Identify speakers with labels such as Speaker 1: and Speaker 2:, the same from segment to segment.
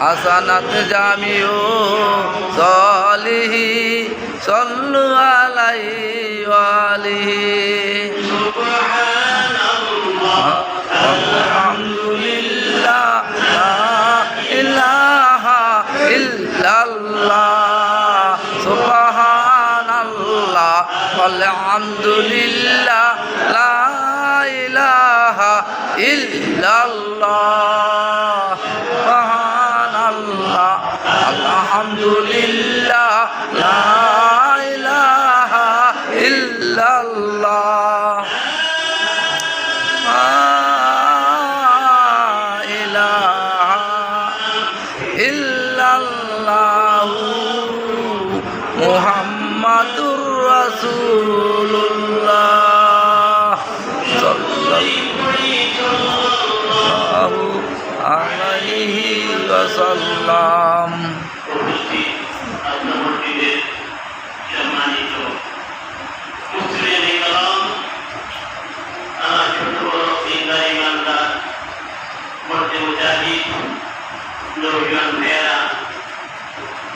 Speaker 1: হাসানাত জামিউ সালিহি সাল্লু আলাইহি ওয়া আলিহি সুবহানাল্লাহ আলহামদুলিল্লাহ লা ইলাহা ইল্লাল্লাহ সুবহানাল্লাহ আলহামদুলিল্লাহ লা ইলাহা ইল্লাল্লাহ আলহামদুলিল্লাহ লা ইলাহা ইল্লাল্লাহ লা ইলাহা ইল্লাল্লাহ মুহাম্মাদুর রাসূলুল্লাহ সাল্লাল্লাহু ওয়াসাল্লাম।
Speaker 2: উপস্থিত আপনার মসজিদের সম্মানিত মুসলিম কালাম, আমার ছোট বড় দিনদার ইমানদার মর্দে মুজাহিদ নৌজওয়ান ভাইয়েরা,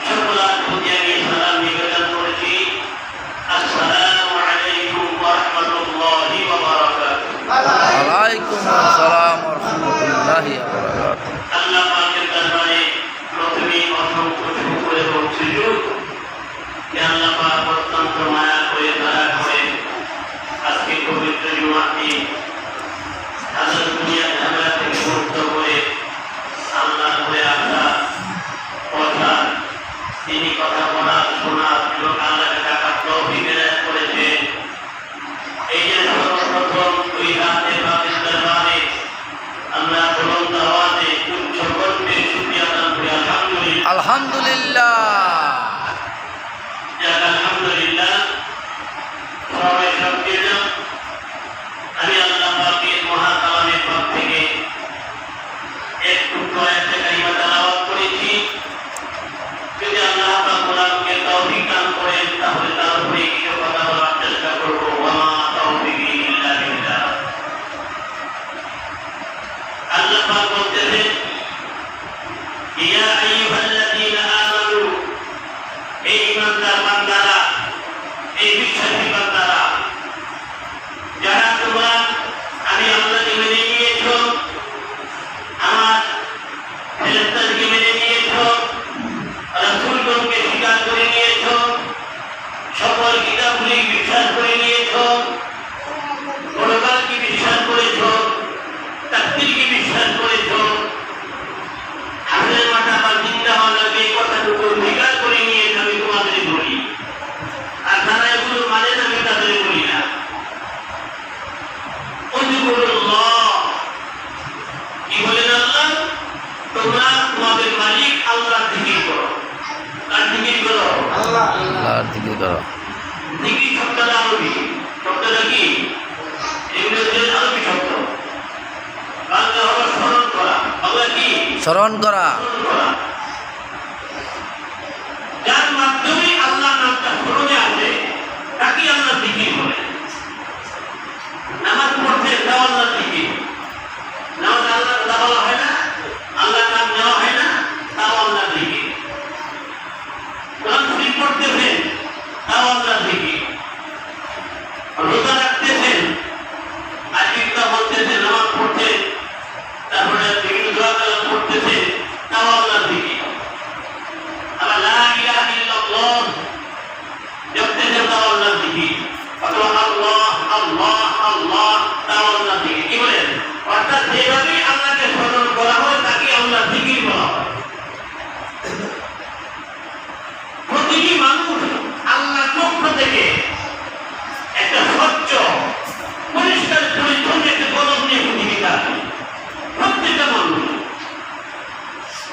Speaker 2: সকলের প্রতি আমি সালাম নিবেদন করেছি। আসসালামু আলাইকুম ওয়া রাহমাতুল্লাহি ওয়া বারাকাতুহু।
Speaker 1: ওয়ালাইকুম আসসালাম ওয়া রাহমাতুল্লাহি ওয়া বারাকাতুহু।
Speaker 2: আল্লাহ পাকের দরবারে প্রথমেই অসংখ্য শুকর এবং সুজুদ যে আল্লাহ পাক অত্যন্ত মায়া করে দয়া করে আজকে পবিত্র জুমাতে হাজার দুনিয়া ঝামেলা থেকে মুক্ত করে আল্লাহ হয়ে আসা কথা, তিনি কথা বলা শোনা এবং আল্লাহকে ডাকার তৌফিক এনায়েত করেছে। এই যে সর্বপ্রথম দুই হাতে পাকের দরবারে আমরা বুলন্দ আওয়াজে উচ্চ কণ্ঠে শুকরিয়া আদান করি আলহামদুলিল্লাহ।
Speaker 1: আলহামদুলিল্লাহ।
Speaker 2: আলহামদুলিল্লাহ। সবাই সবচেয়ে না আমি আল্লাহ পাকের মহাকালামের পক্ষ থেকে একটু আয়াতে কারিমা তেলাওয়াত করেছি। যদি আল্লাহ পাক গোলামকে তৌফিক দান করেন তাহলে তার উপরে কিছু কথা বলার চেষ্টা করব। ওয়া মা তাওফিকি ইল্লা বিল্লাহ। আল্লাহ পাক বলতেছেন, ইয়া আইয়ুহাল্লাযীনা আমানু, এই ঈমানদার বান্দারা, এই বিশ্বাসী বান্দারা, যারা তোমরা আমি আল্লাহকে মেনে নিয়েছো, আমার ফেরেশতাদেরকে মেনে নিয়েছো, রাসূলগণকে স্বীকার করে নিয়েছো, সকল কিতাবগুলি বিশ্বাস করে নিয়েছো, পরকালকে বিশ্বাস করেছো, তাকদীরকে বিশ্বাস করেছো, হাসরের মাঠে আবার জিন্দা হওয়া লাগবে এই কথাটুকু স্বীকার করে নিয়েছো, আমি তোমাদের বলি। আর যারা এগুলো মানে না আমি তাদের বলি না। উযকুরুল্লাহ, কি বলেন আল্লাহ? তোমরা তোমাদের মালিক আল্লাহর জিকির করো। কার জিকির করো?
Speaker 1: আল্লাহর জিকির করো।
Speaker 2: জিকির শব্দটা আরবি। শব্দটা কি? ইংরেজির আরবি শব্দ। বাংলা হলো স্মরণ করা। বাংলা কি?
Speaker 1: স্মরণ করা।
Speaker 2: স্মরণ করা। যার মাধ্যমে আল্লাহর নামটা স্মরণে আসে তাকে আল্লাহ জিকির বলে। নামাজ পড়তে তাও আল্লাহর জিকির। নামাজ আল্লাহর কথা বলা হয় না, আল্লাহর নাম নেওয়া হয় না, তাও আল্লাহর জিকির। কোরআন শরীফ পড়তেছেন, তাও আল্লাহর জিকির। রোজা রাখতেছেন, আজীবিকা বলতেছেন, নামাজ পড়তেন, তারপরে বিভিন্ন দোয়া কালাম পড়তেছেন, তাও আল্লাহর জিকির। আবার লা ইলাহা ইল্লাল্লাহ জপতেছেন, তাও আল্লাহর জিকির। অথবা আল্লাহ আল্লাহ আল্লাহ, তাও আল্লাহর জিকির। কি বলেন? অর্থাৎ যেভাবে আল্লাহকে স্মরণ করা হয় তাকে আল্লাহর জিকির বলা হয়। প্রতিটি মানুষ আল্লাহর পক্ষ থেকে একটা স্বচ্ছ পরিষ্কার পরিচ্ছন্ন একটা কলম নিয়ে পৃথিবীতে আসে। প্রত্যেকটা মানুষ।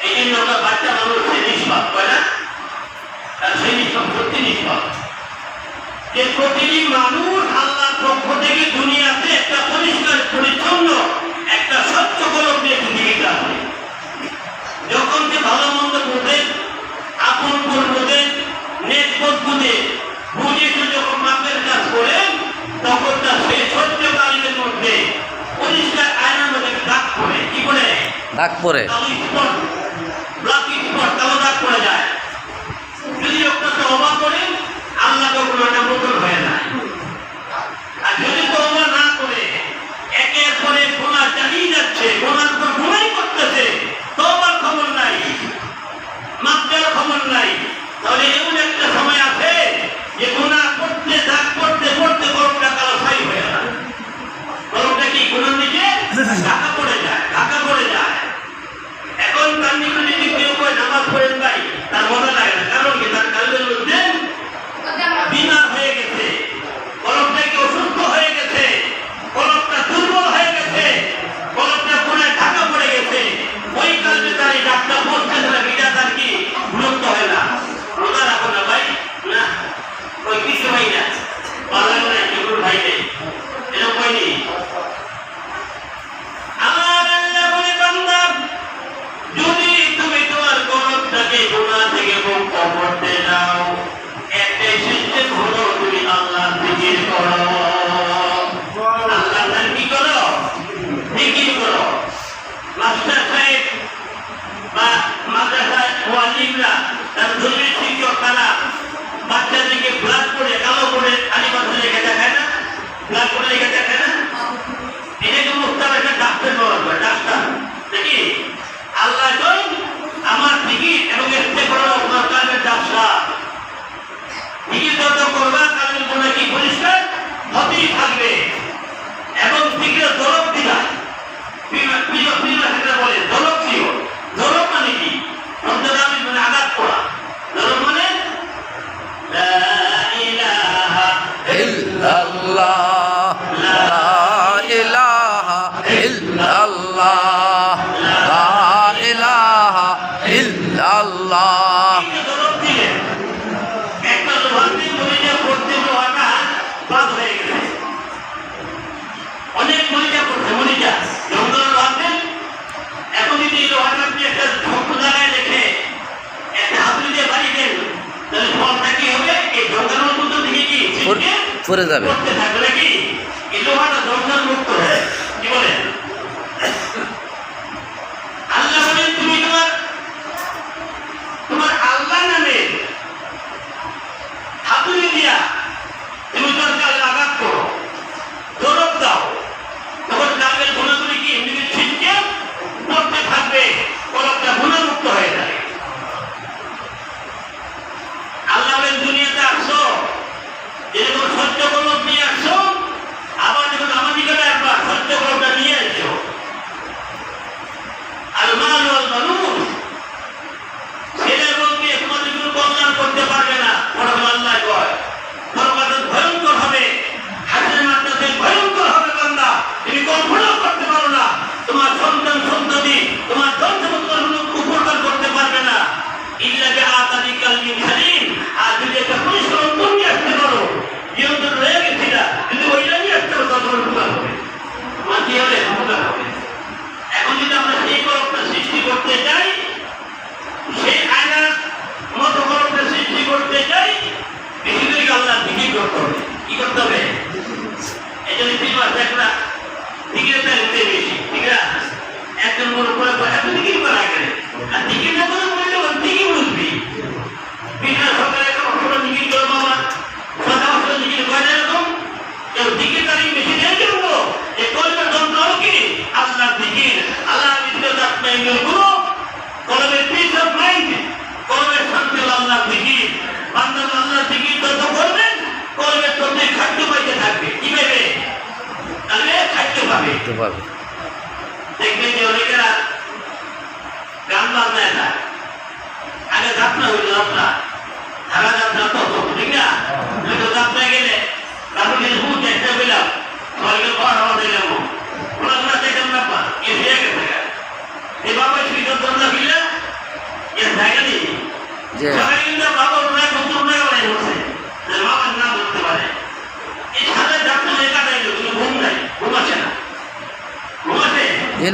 Speaker 2: এই জন্য আমরা বাচ্চা মানুষ সে নিষ্পাপ হয় না, আর সেই নিষ্পাপ সত্যি নিষ্পাপ। যে প্রতিটি মানুষ আল্লাহর পক্ষ থেকে দুনিয়াতে একটা পরিষ্কার পরিচ্ছন্ন একটা স্বচ্ছ কলম নিয়ে পৃথিবীতে আসে। যখন সে ভালো মন্দ বোঝে, আপন পর বোঝে, নেট পথ বোঝে, বুঝে যখন মাপের কাজ করে, তখন তার সেই স্বচ্ছ কালিমের মধ্যে পরিষ্কার আয়নার মধ্যে দাগ পড়ে। কি করে?
Speaker 1: দাগ পড়ে।
Speaker 2: ব্ল্যাক স্পট, কালো দাগ পড়ে যায়। যদি একটা তওবা করে আল্লাহ তখন একটা বোতল হয়ে যায়। আর যদি তওবা না করে একের পরে গুনাহ চালিয়ে যাচ্ছে, গুনার পর গুনাহই করতেছে, তওবার খবর নাই, মাফ দেওয়ার খবর নাই, তাহলে এমন একটা সময় আছে যে গুনাহ করতে দাগ পড়তে পড়তে কলমটা কালো ছাই হয়ে যায়। কলমটা কি গুনার নিচে ঢাকা পড়ে যায়, ঢাকা পড়ে যায়। এখন তার নিকটে যদি কেউ কয় নামাজ পড়েন ভাই, তার মজা লাগে না। কারণ কি? তার কালবের মধ্যে বিমার হয়ে গেছে, কলমটা কি অসুস্থ হয়ে গেছে, কলমটা দুর্বল হয়ে গেছে, কলমটা গুনায় ঢাকা প্রিয় প্রিয় সেটা বলে জনপ্রিয়। জনক মানে কি? অন্তরামি মানে আঘাত করা। জনক মানে লা ইলাহা
Speaker 1: ইল্লাল্লাহ লা ইলাহা ইল্লাল্লাহ লা ইলাহা ইল্লাল্লাহ।
Speaker 2: এই জনক দিলেন একটা লোহার দিয়ে মরিচা পড়তে লোহাটা বাদ হয়ে গেছে। অনেক মরিচা পড়ছে, মরিচা জঙ্গলের লোহাতে। এখন যদি এই লোহাটা আপনি একটা ঝোঁক জায়গায় রেখে একটা হাতুড়ি দিয়ে বাড়ি দেন, তাহলে ফলটা কি হবে? এই জঙ্গলের মধ্যে থেকে কি ছিটকে
Speaker 1: পড়ে যাবে।
Speaker 2: পড়তে থাকবে নাকি? এই লোহাটা জঙ্গল মুক্ত হয়। কি বলেন? আল্লাহ বলেন তুমি তোমার আল্লাহ নামে হাতুড়ি দিয়া তুমি তোমার কাজে আঘাত করো, জরব দাও, তখন কাজের গুণাগুলি কি এমনি ছিটকে পড়তে থাকবে, কলকটা গুণামুক্ত হয়ে যায়। আল্লাহ বলেন দুনিয়াতে আসছো, যেরকম সত্য কলম নিয়ে আসছো, আবার যখন আমার নিকটে একবার সত্য কলমটা নিয়ে আসছো। আর মাল ওয়াল মানুষ ছেলে এবং মেয়ে তোমাদের কোনো কল্যাণ করতে পারবে না, বরং আল্লাহ কয় পরকালে ভয়ঙ্কর হবে, হাসরের মাঠটাতে ভয়ঙ্কর হবে। বান্দা তুমি কল্পনাও করতে পারো না, তোমার সন্তান সন্ততি তোমার ধনসম্পদের কোনো উপকার করতে পারবে না। ইল্লা বিআতানি কালবিন সালিম। আর যদি একটা পরিষ্কার অন্তর নিয়ে আসতে পারো, নিয়ন্ত্রণ রয়ে গেছিল, যদি ওইটা নিয়ে আসতে পারো, তখন উপকার হবে। তোমার কি হবে? উপকার হবে। এখন যদি আমরা সেই কলমটা সৃষ্টি করতে চাই, সেই আয়নার মতো কলমটা সৃষ্টি করতে চাই, বেশি করে আল্লাহ জিকির করতে হবে। কি করতে হবে? এই জন্য 3 মাস একটা জিকিরের চাইতে বেশি, ঠিক না? একজন মনে করে এত জিকির করা গেলে আর জিকির না করে বললে জিকির বুঝবি। বিনা সরকারের কোনো জিকির করবো, আমার সদা বছর জিকির করে না। এরকম কেউ জিকির তারিখ বেশি নেই করবো, এই কলমের যন্ত্র কি আল্লাহ জিকির। আল্লাহ গুরু কলমের পিস অফ মাইন্ড, কলমের শান্তি আল্লাহ জিকির। বান্দা আল্লাহ জিকির যত করবেন, কলমের তত খাদ্য পাইতে থাকবে। কি পাইবে? তাহলে খাদ্য পাবে। দেখবেন যে অনেকেরা গান বাজনায় না, আগে যাত্রা হইল, যাত্রা ধারা যাত্রা তত, ঠিক না? যাত্রায় গেলে তারপর কিছু বুঝ একটা পেলাম, সবাইকে ঘর হওয়া দিলাম, ওনারা দেখলাম না পা এ ফিরে গেছে। এই বাবা সুইটার দরজা ফিরলে এর জায়গা নেই। সবাই কিন্তু বাবা ওনার নতুন নয় বলে বলছে, বাবার না বলতে পারে। এই সাথে যাত্রা লেখা দেয়, কোনো ঘুম নাই, ঘুম আছে না, ঘুম আছে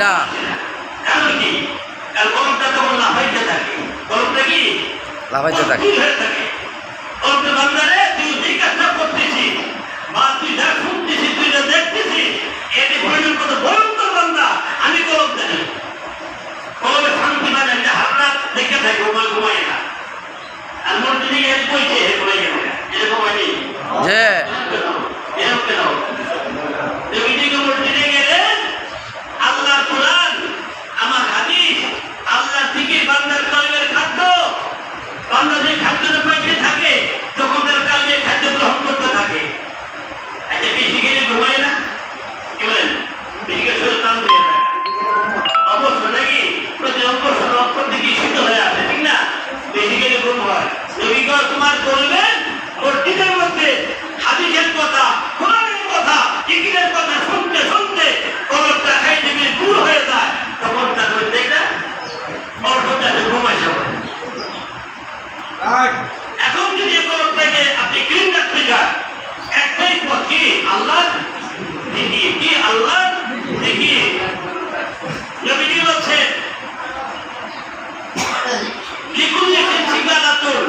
Speaker 1: না।
Speaker 2: কারণ কি? কারণ গরমটা তখন লাফাইতে থাকে। গরমটা কি লাফাইতে থাকে? গরমটা বান্দারে তুই যে কাজটা করতেছিস বা তুই যা শুনতেছিস, তুই যা দেখতেছিস, এটি ভয়ঙ্কর কত ভয়ঙ্কর বান্দা। আমি গরম জানি, গরমে শান্তি পাই না, হালনা দেখে থাকে, ঘুমাই না। আর মন যদি কইছে ঘুমাই গেল, এরকম হয়নি এরকম কেন? মসজিদে গেলে আল্লাহ কোরআন, আমার হাদিস, আল্লাহ থেকে বান্দার কলমের খাদ্য, বান্দা যে খাদ্যটা পাইতে থাকে তখন তার কালবে খাদ্য গ্রহণ করতে থাকে। একটা বেশি গেলে ঘুমায় না, কি বলেন? বেশি গেলে শরীর টান দিয়ে যায়, অবশ্য নাকি প্রতি অক্ষর দিকে শীত হয়ে আসে, ঠিক না? বেশি গেলে ঘুম হয়। তোমার করবেন মসজিদের মধ্যে হাদিসের কথা, কোরআনের কথা, জিকিরের কথা শুনতে শুনতে কলমটা খাই থেকে দূর হয়ে যায়, তখন তার মধ্যে একটা অর্থটাকে ঘুমাই যাবে। এখন যদি কলমটাকে আপনি ক্লিন রাখতে চান, একটাই পথ কি? আল্লাহ দেখিয়ে, কি আল্লাহ দেখিয়ে। নবীজি বলছেন লিকুল্লি ঠিকানা তোর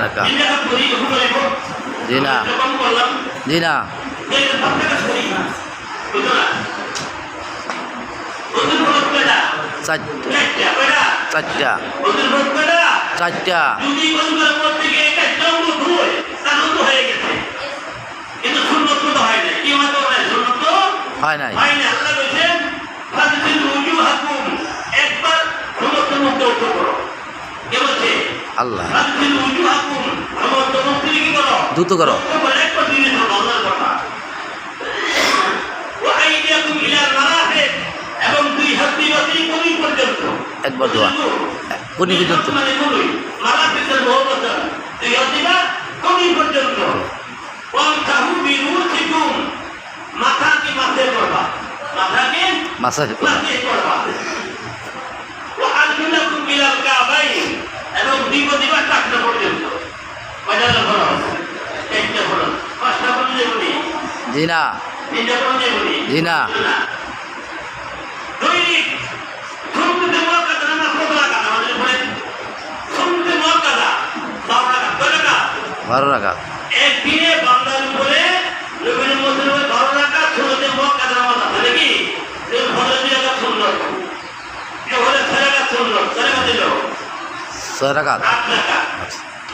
Speaker 1: রাকাত।
Speaker 2: তিন রাকাত করি যখন বলব
Speaker 1: জি না,
Speaker 2: কম করলাম
Speaker 1: জি না,
Speaker 2: এই ভাত রাকাত করি বুঝছো না ওদের ফরজ কয়টা
Speaker 1: চারটা,
Speaker 2: কয়টা
Speaker 1: চারটা,
Speaker 2: ওদের ফরজ কয়টা
Speaker 1: চারটা।
Speaker 2: যদি কোনগুলোর মধ্যে গিয়ে একটা জন্ম ধুয় তার অন্ত হয়ে গেছে কিন্তু সুন্নত তো হয় না কি হয়তো হয় সুন্নত তো
Speaker 1: হয় নাই।
Speaker 2: হয় না আল্লাহ বলেছেন ফাদিল উজুহাকুম একবার সমস্ত মুখ উত্তর করো কে বলছে
Speaker 1: আল্লাহ
Speaker 2: ফাদিল উজুহাকুম সমস্ত মুখ কি করো
Speaker 1: দ্রুত করো।
Speaker 2: একবার দিনে শোনো আল্লাহর কথা ওয়া আইদিয়াকুম ইলা মারাফিক এবং দুই হাত দিয়ে কোনি পর্যন্ত
Speaker 1: একবার দোয়া কোনি পর্যন্ত
Speaker 2: মানে কোনি মারাফিকের বহু বছর দুই হাত দিবা কোনি পর্যন্ত ওয়ান্তাহু বিরুসিকুম মাথাকে মাথায় করবা মাথাকে
Speaker 1: মাসাজ
Speaker 2: মাথায় করবা ওয়া আরজুলাকুম ইলাল কাবাইন এবং দিবা টাকনা পর্যন্ত কয়টা হলো একটা হলো পাঁচটা বলে বলি
Speaker 1: জি না,
Speaker 2: তিনটা বলে বলি
Speaker 1: জি না,
Speaker 2: দৈনিক শুনতে মর্যাদা নামাজ কত রাকাত আমাদের পড়ে শুনতে মর্যাদা 12 রাকাত কয় রাকাত
Speaker 1: 12 রাকাত।
Speaker 2: একদিনে বান্দার উপরে নবীর মুসলিমের 12 রাকাত শুনতে মর্যাদা নামাজ আছে নাকি এই ফরজ দিয়ে রাকাত সুন্নাত এই হলে 6 রাকাত সুন্নাত 6 রাকাত দিল
Speaker 1: 6 রাকাত।
Speaker 2: 8 রাকাত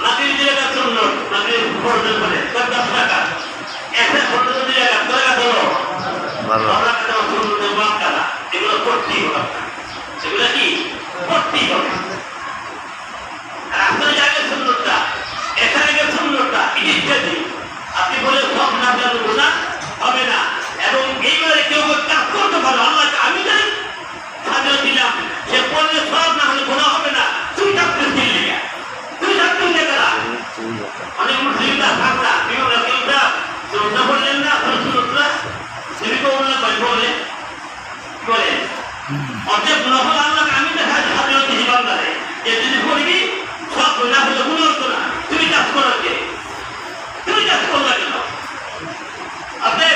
Speaker 2: নাতির দিয়ে রাকাত সুন্নাত নাতির ফরজের পরে 10 রাকাত একটা ফরজ দিয়ে রাকাত কয় রাকাত হলো
Speaker 1: 12 রাকাত।
Speaker 2: রাকাত সুন্নাতের মর্যাদা এগুলো করতেই হবে এগুলো কি করতেই হবে আর আপনার জায়গায় সুন্নতটা এখানে গিয়ে সুন্নতটা ইত্যাদি আপনি বলে সব না জানবো না হবে না এবং এইবারে কেউ কাজ করতে পারো আল্লাহকে আমি জানি স্বাধীন দিলাম সে পড়লে সব না হলে গোনা হবে না তুই থাকতে দিল্লি তুই থাকতে দেখা অনেক মুসলিমরা থাকতা বিভিন্ন কেউটা সুন্নত বললেন না সুন্নতরা সেদিকে উল্লেখ করে বলে বলে অতএব নহল আল্লাহকে আমি দেখা স্বাধীন দিছি বান্দারে যে যদি বলবি সব না হলে গুণ হতো না তুমি কাজ করার কে তুমি কাজ করলা কেন আপনি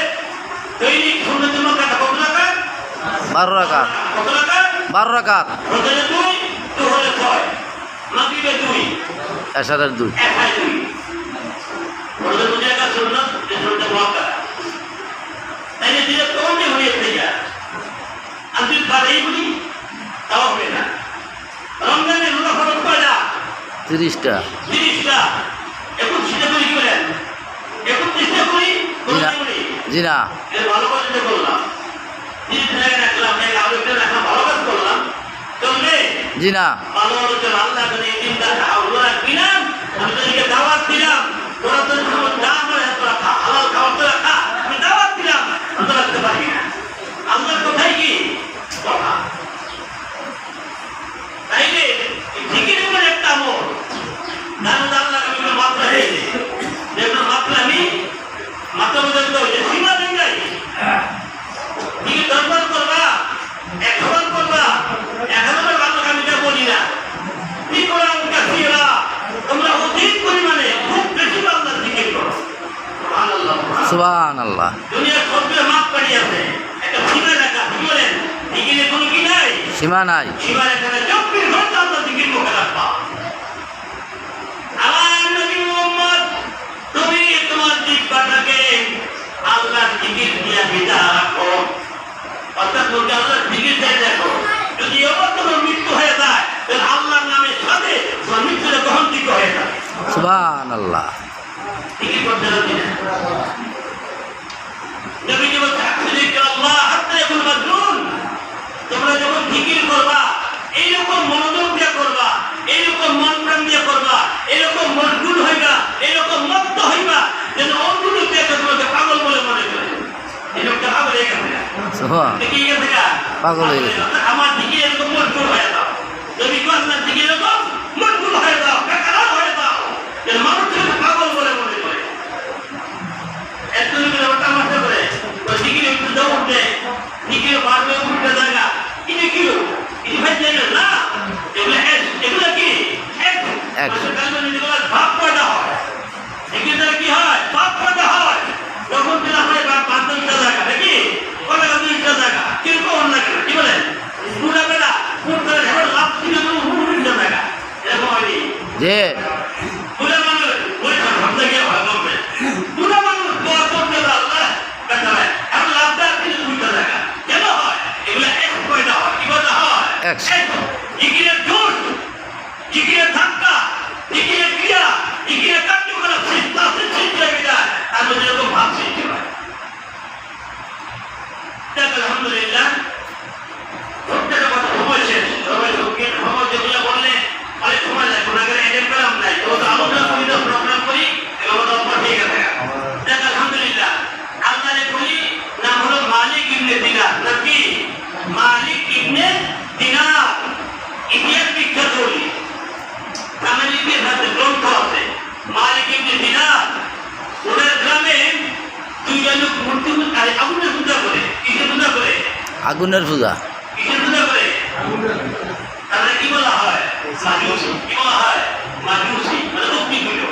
Speaker 2: দৈনিক সুন্নত মক্কা কত রাকাত
Speaker 1: 12 রাকাত,
Speaker 2: কত রাকাত
Speaker 1: 12 রাকাত।
Speaker 2: রোজায় 2 দুহরে 6 মাগরিবে 2
Speaker 1: এশারের 2।
Speaker 2: একাই 2 রোজায় দুই রাকাত সুন্নত এই সুন্নত মক্কা তাই যে দিলে কোনটি হয়ে যায় আমি বাড়াই বলি তাও হবে না রমজানে রোজা ফরজ কয়টা
Speaker 1: 30টা।
Speaker 2: 30টা 21টা করি কি বলেন 31টা করি
Speaker 1: জি না, জি না,
Speaker 2: এর ভালো কাজ করলাম 30 টাকা রাখলাম এই আলোচনা রাখলাম ভালো কাজ করলাম চলবে
Speaker 1: জি না,
Speaker 2: ভালো আলোচনা আল্লাহ করে এই দিনটা আল্লাহ রাখবি না আমি তোকে দাওয়াত দিলাম তোরা তো সময় দাম হয় তোরা খা হালাল খাবার তোরা খা আমি দাওয়াত দিলাম তোরা রাখতে পারি না আল্লাহর কথাই কি কথা তাইলে জিকির উপর একটা আমল তার মধ্যে আল্লাহ কবির মাত্রা হয়েছে যেমন মাত্রা আমি মাত্রা মধ্যে তো সীমা দেন নাই জিকির দরবার করবা 100 করবা 1000 ভালো আমি যা বলি না কি কোরআন কাসিরা তোমরা অধিক পরিমাণে খুব বেশি আল্লাহর জিকির করো সুবহানাল্লাহ
Speaker 1: সুবহানাল্লাহ।
Speaker 2: দুনিয়ার সবচেয়ে মাপ পাড়ি আছে একটা সীমা রাখা কি বলেন জিকিরে কোনো কি নাই
Speaker 1: সীমা নাই।
Speaker 2: সীমা এখানে 24 ঘন্টা আল্লাহ জিকির মুখে রাখবা আমার নবী মুহাম্মদ তুমি তোমার জিহ্বাটাকে আল্লাহর জিকির দিয়ে বিদা রাখো অর্থাৎ লোকে আল্লাহর জিকির দিয়ে দেখো যদি এবার তোমার মৃত্যু হয়ে যায় তাহলে আল্লাহর নামের সাথে তোমার মৃত্যুটা গ্রহণযোগ্য হয়ে যায়
Speaker 1: সুবহানাল্লাহ।
Speaker 2: জিকির করতে হবে না নবীজি বলছে আল্লাহ হাত্তা ইয়াকুল মাজনুন তোমরা যখন জিকির করবা এইরকম মনোযোগ দিয়ে করবা এইরকম মন প্রাণ দিয়ে করবা এইরকম মশগুল হইবা এইরকম মত্ত হইবা যেন অন্য দেখে তোমাকে পাগল বলে মনে করে এই লোকটা পাগল হয়ে গেছে
Speaker 1: সুবহান
Speaker 2: কি গেছে গা
Speaker 1: পাগল হয়ে গেছে।
Speaker 2: আমার দিকে এরকম মশগুল হয়ে দাও যদি আপনার দিকে এরকম মশগুল হয়ে দাও বেকার হয়ে দাও যেন মানুষকে পাগল বলে মনে করে একজন করে ওটা মাথা করে তো দিকে একটু দৌড় দেয় দিকে বাড়বে উল্টা জায়গা এটা কি এই ভাই জানেন না এগুলো কি এক ভাব পয়দা হয় এগুলো কি হয় ভাব পয়দা হয় যখন যেটা হয় বা 5-10টা জায়গা নাকি কটা 2টা জায়গা কিরকম অন্য কি বলেন পুরা বেলা পুরো করে লাভ ছিল জায়গা এরকম হয়নি
Speaker 1: যে
Speaker 2: পুরা মানুষ জিকিরের জোর, জিকিরের ধাক্কা, জিকিরের ক্রিয়া, জিকিরের কার্যকলাপ সৃষ্টি হয়ে যায়, তার মধ্যে এরকম ভাব সৃষ্টি হয়। আলহামদুলিল্লাহ, প্রত্যেকটা কথা সময় শেষ। সময় যেগুলো বললে অনেক সময় যায়, কোনো আগে এডেন পেলাম নাই, তো আলোচনা সুবিধা প্রোগ্রাম করি এবং ঠিক আছে। আলহামদুলিল্লাহ, আল্লাহরে বলি নাম হলো মালিক ইবনে দিনার। নাকি মালিক ইবনে দিনার, ইতিহাস বিখ্যাত বলি, আমার ইতিহাসে গ্রন্থ আছে। মালিক ইবনে দিনার, ওনার গ্রামে দুইটা লোক মূর্তি আগুনের পূজা করে। কিসের পূজা করে?
Speaker 1: আগুনের পূজা।
Speaker 2: কিসের পূজা করে? তাহলে কি বলা হয়? মাজুসি। কি বলা হয়? মাজুসি, মানে অগ্নি পুজো।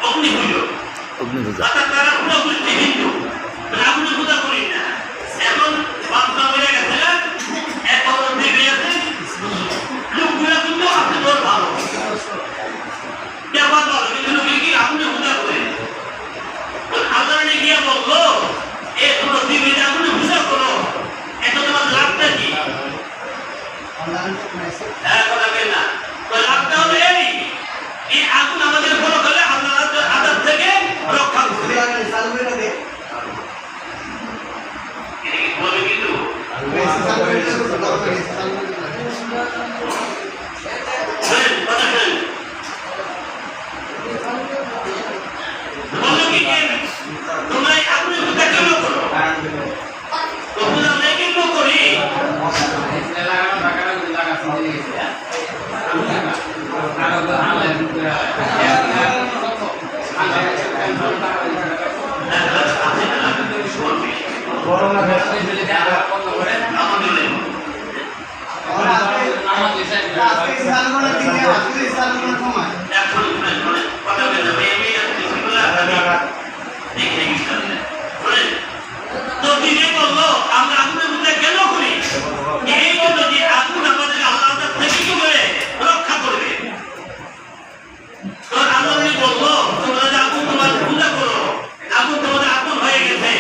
Speaker 2: অগ্নি পুজো,
Speaker 1: অগ্নি পূজা।
Speaker 2: অর্থাৎ তারা পূজা করছে হিন্দু, মানে আগুনের পূজা করি না। এখন বাপমা বেড়ে গেছে না, এক বছর থেকে গেছে, লোকগুলা কিন্তু আপনি তোর ভালো ব্যাপার ভালো, কিন্তু লোকে কি আগুনের পূজা করে? আল্লাহরে গিয়ে বললো, এ তোমরা দিবে আগুনের পূজা করো, এটা তোমার লাভটা কি? হ্যাঁ, কথা বলেন না। তো লাভটা হলো এই আগুন আমাদের বড় হলে আল্লাহ আযাব থেকে রক্ষা করবে। বলে কিন্তু কথা বলেন, বললো কি তোমরা আগুনের পূজা কেন করো? তো পূজা আমরা কেন করি? তো তিনি বললো আমরা আগুনের পূজা কেন করি? এই জন্য যে আগুন আমাদের আল্লাহ থেকে কি করে রক্ষা করবে। তো আল্লাহ বললো তোমরা যে আগুন তোমাদের পূজা করো, আগুন তোমাদের আগুন হয়ে গেছে,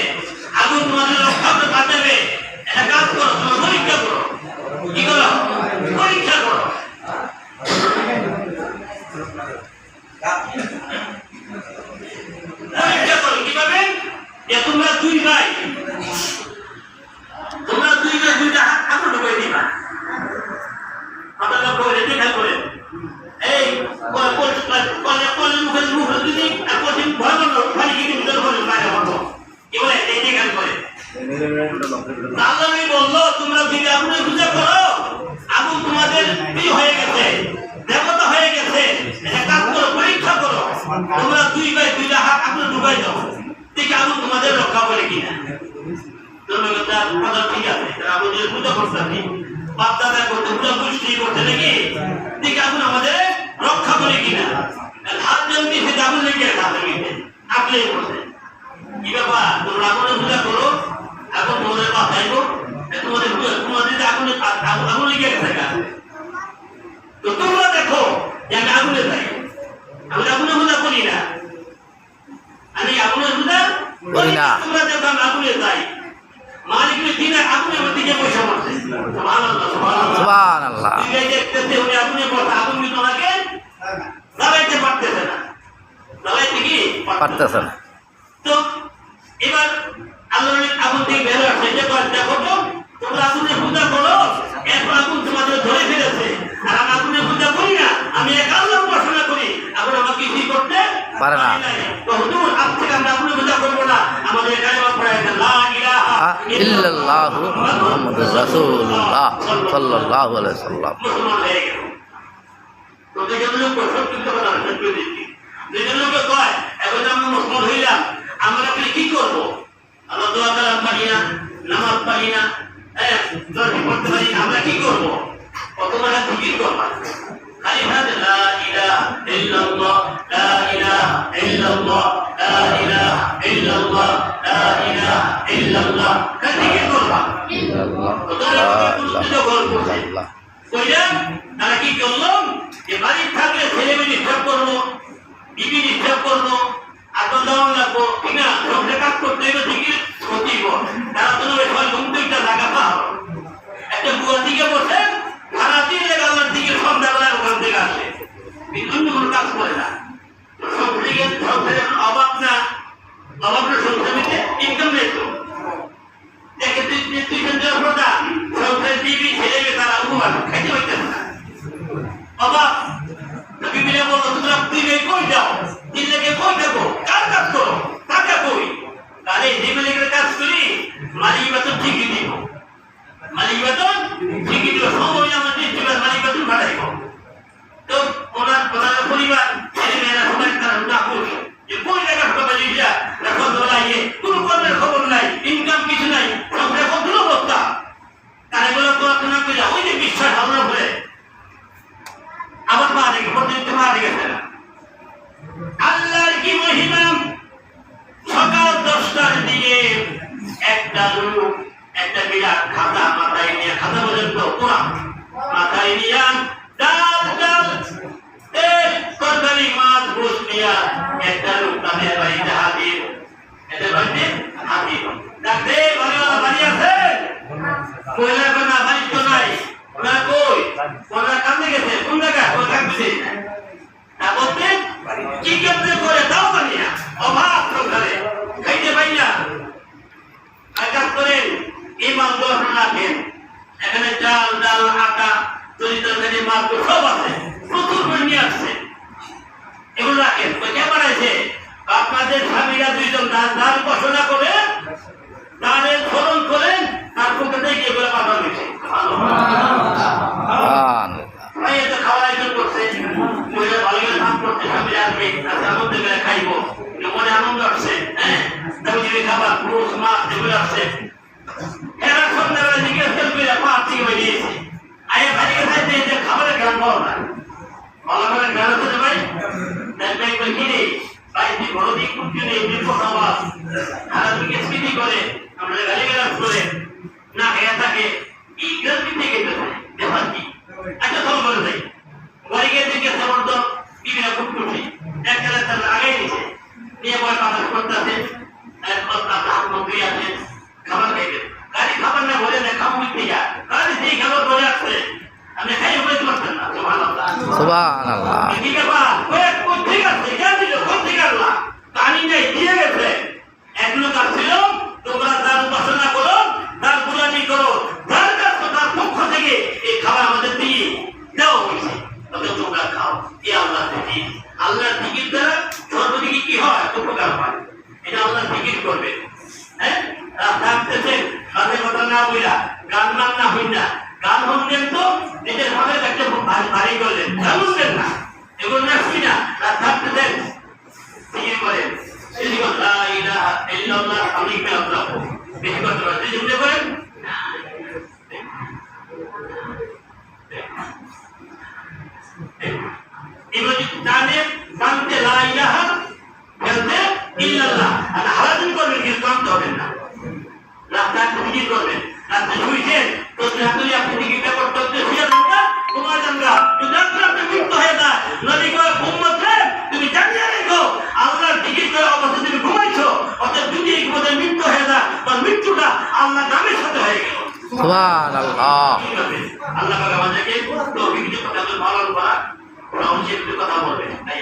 Speaker 2: আগুন তোমাদের রক্ষা করে বাঁচাবে, একটা কাজ করো, তোমরা পরীক্ষা করো। কি করো? পরীক্ষা করো। পরীক্ষা করো কিভাবে? যে তোমরা দুই ভাই দুইটা হাত আগুন ঢুকিয়ে দিবা। আপনারা লক্ষ্য করে দেখে করেন, এই কলের মুখে যদি কঠিন ভয় বন্ধ পানি কিন্তু ভিতরে করেন বাইরে বন্ধ, কি বলে এই দেখে করে। আল্লাহ বললো তোমরা যদি আগুনের পূজা করো, আগুন তোমাদের কি হয়ে গেছে, দেবতা হয়ে গেছে, এটা কাজ করো, পরীক্ষা করো। তোমরা দুই ভাই দুইটা হাত আগুনে ঢুকাই দাও, দেখে আগুন তোমাদের রক্ষা করে কিনা। ঠিক আছে, আমাদের পূজা করতে বাপদাদা করতে পূজা পুষ্টি করতে নাকি, দেখে আগুন আমাদের রক্ষা করে কিনা। হাত জমি সে আগুন লেগে আপনি বলছেন কি ব্যাপার, তোমরা আগুনের পূজা করো, আগুন তোমাদের বাঁচাইবো, তোমাদের আগুনে আগুন লেগে গেছে। তো তোমরা দেখো যে আমি আগুনে যাই, আমি আগুনের পূজা করি না, আমি আগুনের পূজা করি না। তোমরা দেখো আমি আগুনে যাই, মালিক দিনের আগুনের দিকে পয়সা মারছে। সুবহানাল্লাহ,
Speaker 1: সুবহানাল্লাহ।
Speaker 2: দেখতেছে উনি আগুনে পড়ছে, আগুন কিন্তু ওনাকে জ্বালাইতে পারতেছে না, জ্বালাইতে কি
Speaker 1: পারতেছে না।
Speaker 2: তো এবার আল্লাহ আগুন থেকে বের আসছে, দেখো তো তোমরা আগুনের পূজা করো, এরপর আগুন তোমাদের ধরে ফেলেছে, আর আমি আগুনের পূজা করি না, আমি এক আল্লাহর উপাসনা করি, আগুন আমাকে কি করতে
Speaker 1: পারে না।
Speaker 2: তো হুজুর আজ থেকে আমরা আগুনের পূজা করবো না, আমাদের কালেমা পড়াই দেন, লা ইলাহা
Speaker 1: ইল্লাল্লাহু মুহাম্মাদুর রাসূলুল্লাহ সাল্লাল্লাহু আলাইহি ওয়াসাল্লাম।
Speaker 2: মুসলমান হয়ে গেল। তো যেগুলো লোক সত্যি কথা সত্যি দিচ্ছি, যেগুলো লোক কয় এখন আমরা মুসলমান হইলাম, আমরা কি করবো? আমরা দোয়া কালাম পারি না, নামাজ পারি না, দর্শন করতে পারি না, আমরা কি করবো? কতবার জিকির করবা, খালি ভাবে লা ইলাহা ইল্লাল্লাহ, লা ইলাহা ইল্লাল্লাহ, লা ইলাহা ইল্লাল্লাহ, লা ইলাহা ইল্লাল্লাহ, জিকির করবা। কইলাম তারা কি করলো, যে বাড়ির থাকলে ছেলে মেয়ে ডিস্টার্ব করবো, বিবি ডিস্টার্ব করবো, আদর দেওয়া লাগবো, ঠিক না, সবটা কাজ করতে হবে, ঠিকই ক্ষতি তারা তো সবাই ঘুম থেকে টাকা পাওয়া একটা বুয়ার দিকে বসে সারাদিন লেগে আল্লাহর দিকে সন্ধ্যাবেলায় ওখান থেকে আসে, অন্য কোনো কাজ করে না। সংসারের অভাব না সংসারিতে ইনকাম নেই তো দেখে তুই সংসারের দিবি ছেলে তারা উপমান খাইতে পারতেছে না, অভাব। বিবিরা বলতো তোমরা তুই কই যাও, তিন লেগে কই থাকো, কার কাজ করো, টাকা কই? তাহলে যে মালিকের কাজ করি মালিক বেতন ঠিকই দিব, মালিক বেতন ঠিকই দিব, সময় আমার মালিক বেতন পাঠাইব। তো ওনার পরিবার ছেলে মেয়েরা সবাই তারা নাকুশ যে কোন জায়গা সবাই এখন দোলাইয়ে কোনো কর্মের খবর নাই, ইনকাম কিছু নাই, সংসারে কত অবস্থা। তার এগুলো পড়াশোনা করে ওই যে বিশ্বাস ভাবনা করে আবার মা রেখে পর্যন্ত মা রেখেছে না। আল্লাহর কি মহিমা! সকাল 10টার দিকে একটা লোক একটা বিরাট খাতা মাথায় নিয়ে, খাতা পর্যন্ত পুরা মাথায় নিয়ে ডাল ডাল তরকারি মাছ গোস নিয়ে একটা লোক তাদের বাড়িতে হাজির, এদের বাড়িতে হাজির। ডাকতে বাড়িওয়ালা বাড়ি আছে? কইলা না বাড়ি তো নাই। ওরা কই? ওরা কামে গেছে, কোন জায়গা? ওরা কামছে না বলতে কি কেমনে করে দাও বানিয়া অভাব সংসারে খাইতে পাই না। আকাশ করেন ইমাম দর্শন রাখেন, এখানে চাল ডাল আটা তরি তরকারি মাছ সব আছে, প্রচুর করে নিয়ে আসছে, এগুলো রাখেন। কেমন আছে? আপনাদের স্বামীরা দুইজন দান ঘোষণা করে দানের স্মরণ করেন, তার পক্ষে থেকে এগুলো পাঠানো হয়েছে। খাওয়ার আয়োজন করছে, ভালো করে কাম করছে, স্বামী আসবে তার মধ্যে গেলে খাইব, মনে আনন্দ আসছে। হ্যাঁ, খাবার পুরুষ মাছ এগুলো আসছে। এরা সন্ধ্যাবেলা জিজ্ঞেস করে পাঁচ থেকে বেরিয়েছে, আয়া বাড়িকে খাইতে যে খাবারের গান পাও না, ভালো করে গান হচ্ছে ভাই কিনে বাইরে বড় দিক কুটি নেই, আওয়াজ আর দিকে স্মৃতি করে আমরা গালি গালাজ করে না খেয়ে থাকে। এই গ্রামটি থেকে দেখেন কি আচ্ছা সব বলে দেয় বাড়িকে দিকে সমর্থ বিভিন্ন কুটকুটি একটা তার আগাই দিচ্ছে নিয়ে বয় বাতাস করতেছে, হাত মন্ত্রী আছে, খাবার খাইবে গাড়ি খাবার না বলে না খাবো মিটে যা গাড়ি সেই খাবার বলে আসছে, আপনি খাইয়ে বলতে পারছেন না।
Speaker 1: সুবহানাল্লাহ।
Speaker 2: ঠিক আছে কেন দিল কোন থেকে আল্লাহ পানি নেই দিয়ে গেছে। এক লোক আসছিল, তোমরা তার উপাসনা করো, তার গুলামি করো, তার কাছ তার পক্ষ থেকে এই খাবার আমাদের দিয়ে দেওয়া হয়েছে, তবে তোমরা খাও। এ আল্লাহ থেকে আল্লাহর জিকির দ্বারা সর্বদিকে কি হয়? উপকার হয়। এটা আল্লাহ জিকির করবে। হ্যাঁ, থাকতেছেন হাতে কথা না বইলা গান মান না হই না, গান শুনলেন তো নিজের ভাবে একটা ভারী করলেন, গান শুনলেন না, এগুলো না শুই না, রাত থাকতেছেন জিকির করেন। বেশি কথা ইলাহা ইল্লাল্লাহ আলিকা আল্লাহ বেশি কথা বলেন, শুনতে পারেন এবার জানে জানতে লা ইলাহা বলতে ইল্লাল্লাহ আর হারাদিন করবেন, কিন্তু জানতে হবে না। রাত জিকির করবেন, রাত শুইছেন তো রাত্রি আপনি জিকিরটা করতে হচ্ছে, শুয়ে না তোমার জানলা যদি আপনি মৃত্যু হয়ে যায় নদী করে উম্মত রে তুমি জানিয়ে রেখো আল্লাহর জিকির করে অবস্থা তুমি ঘুমাইছো, অর্থাৎ যদি এই পদে মৃত্যু হয়ে যায় বা মৃত্যুটা আল্লাহ নামের সাথে হয়ে গেল।
Speaker 1: সুবহানাল্লাহ।
Speaker 2: আল্লাহ পাক আমাদেরকে তৌফিক দিয়ে কথা পালন করা রহমতের কথা বলবেন। তাই